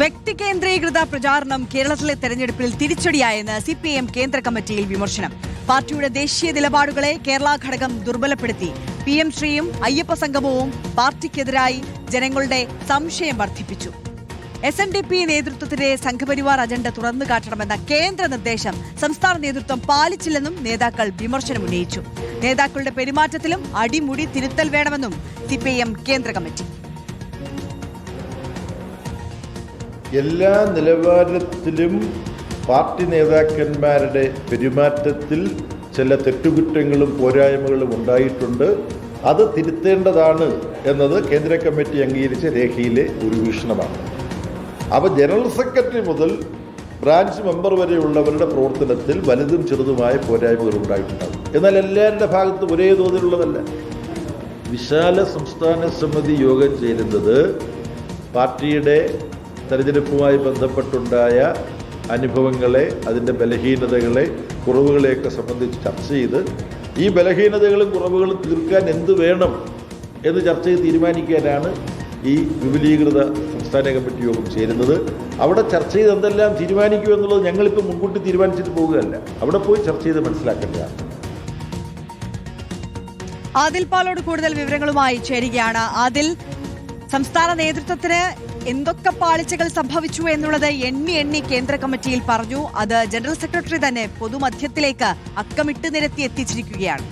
വ്യക്തി കേന്ദ്രീകൃത പ്രചാരണം കേരളത്തിലെ തെരഞ്ഞെടുപ്പിൽ തിരിച്ചടിയായെന്ന് സിപിഎം കേന്ദ്ര കമ്മിറ്റിയിൽ വിമർശനം. പാർട്ടിയുടെ ദേശീയ നിലപാടുകളെ കേരള ഘടകം ദുർബലപ്പെടുത്തി. PM ശ്രീയും അയ്യപ്പ സംഗമവും പാർട്ടിക്കെതിരായി ജനങ്ങളുടെ സംശയം വർദ്ധിപ്പിച്ചു. SNDP നേതൃത്വത്തിന്റെ സംഘപരിവാർ അജണ്ട തുറന്നു കാട്ടണമെന്ന കേന്ദ്ര നിർദ്ദേശം സംസ്ഥാന നേതൃത്വം പാലിച്ചില്ലെന്നും നേതാക്കൾ വിമർശനമുന്നയിച്ചു. നേതാക്കളുടെ പെരുമാറ്റത്തിലും അടിമുടി തിരുത്തൽ വേണമെന്നും സിപിഎം കേന്ദ്ര കമ്മിറ്റി. എല്ലാ നിലവാരത്തിലും പാർട്ടി നേതാക്കന്മാരുടെ പെരുമാറ്റത്തിൽ ചില തെറ്റുകുറ്റങ്ങളും പോരായ്മകളും ഉണ്ടായിട്ടുണ്ട്. അത് തിരുത്തേണ്ടതാണ് എന്നത് കേന്ദ്ര കമ്മിറ്റി അംഗീകരിച്ച രേഖയിലെ ഒരു വീക്ഷണമാണ്. അപ്പോൾ ജനറൽ സെക്രട്ടറി മുതൽ ബ്രാഞ്ച് മെമ്പർ വരെയുള്ളവരുടെ പ്രവർത്തനത്തിൽ വലുതും ചെറുതുമായ പോരായ്മകൾ ഉണ്ടായിട്ടുണ്ടാകും. എന്നാൽ എല്ലാവരുടെ ഭാഗത്തും ഒരേ തോതിലുള്ളതല്ല. വിശാല സംസ്ഥാന സമിതി യോഗം ചേരുന്നത് പാർട്ടിയുടെ തെരഞ്ഞെടുപ്പുമായി ബന്ധപ്പെട്ടുണ്ടായ അനുഭവങ്ങളെ, അതിൻ്റെ ബലഹീനതകളെ, കുറവുകളെയൊക്കെ സംബന്ധിച്ച് ചർച്ച ചെയ്ത് ഈ ബലഹീനതകളും കുറവുകളും തീർക്കാൻ എന്ത് വേണം എന്ന് ചർച്ച ചെയ്ത് തീരുമാനിക്കാനാണ് ഈ വിപുലീകൃത സംസ്ഥാന കമ്മിറ്റി യോഗം ചേരുന്നത്. അവിടെ ചർച്ച ചെയ്ത് എന്തെല്ലാം തീരുമാനിക്കൂ എന്നുള്ളത് ഞങ്ങളിപ്പോൾ മുൻകൂട്ടി തീരുമാനിച്ചിട്ട് പോകുകയല്ല. അവിടെ പോയി ചർച്ച ചെയ്ത് മനസ്സിലാക്കേണ്ടതാണ്. ആദിൽ പാലോട് കൂടുതൽ വിവരങ്ങളുമായി ചേരുകയാണ്. ആദിൽ, സംസ്ഥാന നേതൃത്വത്തിന് എന്തൊക്കെ പാളിച്ചകൾ സംഭവിച്ചു എന്നുള്ളത് എണ്ണി കേന്ദ്ര കമ്മിറ്റിയിൽ പറഞ്ഞു. അത് ജനറൽ സെക്രട്ടറി തന്നെ പൊതുമധ്യത്തിലേക്ക് അക്കമിട്ട് നിരത്തി എത്തിച്ചിരിക്കുകയാണ്.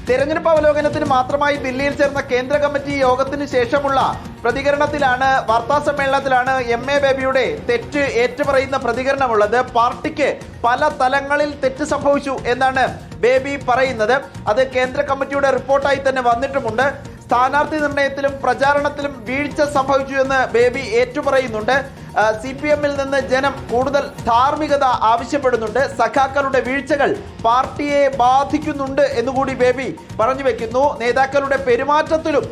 തെരഞ്ഞെടുപ്പ് അവലോകനത്തിന് മാത്രമായി ദില്ലിയിൽ ചേർന്ന കേന്ദ്ര കമ്മിറ്റി യോഗത്തിന് ശേഷമുള്ള പ്രതികരണത്തിലാണ്, വാർത്താ സമ്മേളനത്തിലാണ് MA ബേബിയുടെ തെറ്റ് ഏറ്റുപറയുന്ന പ്രതികരണമുള്ളത്. പാർട്ടിക്ക് പല തലങ്ങളിൽ തെറ്റ് സംഭവിച്ചു എന്നാണ് ബേബി പറയുന്നത്. അത് കേന്ദ്ര കമ്മിറ്റിയുടെ റിപ്പോർട്ടായി തന്നെ വന്നിട്ടുമുണ്ട്. സ്ഥാനാർത്ഥി നിർണയത്തിലും പ്രചാരണത്തിലും വീഴ്ച സംഭവിച്ചു എന്ന് ബേബി ഏറ്റുപറയുന്നുണ്ട്. CPM-ൽ നിന്ന് ജനം കൂടുതൽ ധാർമ്മികത ആവശ്യപ്പെടുന്നുണ്ട്. സഖാക്കളുടെ വീഴ്ചകൾ പാർട്ടിയെ ബാധിക്കുന്നുണ്ട് എന്നുകൂടി ബേബി പറഞ്ഞു വെക്കുന്നു. നേതാക്കളുടെ പെരുമാറ്റത്തിലും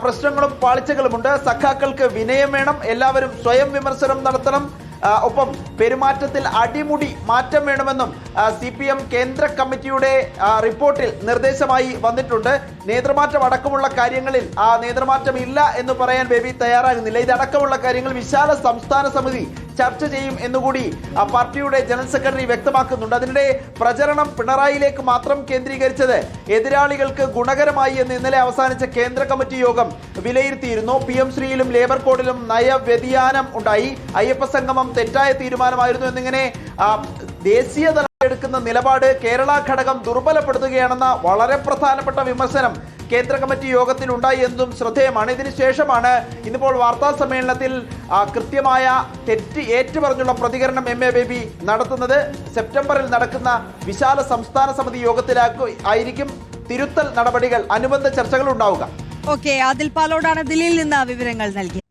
പ്രശ്നങ്ങളും പാളിച്ചകളുമുണ്ട്. സഖാക്കൾക്ക് വിനയം വേണം, എല്ലാവരും സ്വയം വിമർശനം നടത്തണം, ഒപ്പം പെരുമാറ്റത്തിൽ അടിമുടി മാറ്റം വേണമെന്നും CPM കേന്ദ്ര കമ്മിറ്റിയുടെ റിപ്പോർട്ടിൽ നിർദ്ദേശമായി വന്നിട്ടുണ്ട്. നേതൃമാറ്റം അടക്കമുള്ള കാര്യങ്ങളിൽ ആ നേതൃമാറ്റം ഇല്ല എന്ന് പറയാൻ ബേബി തയ്യാറാകുന്നില്ല. ഇതടക്കമുള്ള കാര്യങ്ങൾ വിശാല സംസ്ഥാന സമിതി ചർച്ച ചെയ്യും എന്നുകൂടി പാർട്ടിയുടെ ജനറൽ സെക്രട്ടറി വ്യക്തമാക്കുന്നുണ്ട്. അതിനിടെ പ്രചരണം പിണറായിയിലേക്ക് മാത്രം കേന്ദ്രീകരിച്ചത് എതിരാളികൾക്ക് ഗുണകരമായി എന്ന് ഇന്നലെ അവസാനിച്ച കേന്ദ്ര കമ്മിറ്റി യോഗം വിലയിരുത്തിയിരുന്നു. PM ശ്രീയിലും ലേബർ കോഡിലും നയവ്യതിയാനം ഉണ്ടായി. അയ്യപ്പ സംഗമം തെറ്റായ തീരുമാനമായിരുന്നു എന്നിങ്ങനെ ദേശീയ തലത്തിൽ എടുക്കുന്ന നിലപാട് കേരള ഘടകം ദുർബലപ്പെടുത്തുകയാണെന്ന വളരെ പ്രധാനപ്പെട്ട വിമർശനം കേന്ദ്ര കമ്മിറ്റി യോഗത്തിൽ ഉണ്ടായി എന്നതും ശ്രദ്ധേയമാണ്. ഇതിനുശേഷമാണ് ഇന്നിപ്പോൾ വാർത്താ സമ്മേളനത്തിൽ കൃത്യമായ തെറ്റ് ഏറ്റുപറഞ്ഞുള്ള പ്രതികരണം MA ബേബി നടത്തുന്നത്. സെപ്റ്റംബറിൽ നടക്കുന്ന വിശാല സംസ്ഥാന സമിതി യോഗത്തിലായിരിക്കും തിരുത്തൽ നടപടികൾ, അനുബന്ധ ചർച്ചകൾ ഉണ്ടാവുക. ഓക്കെ, ആദിൽ പാലോടാണ് ദില്ലിയിൽ നിന്ന് വിവരങ്ങൾ നൽകിയത്.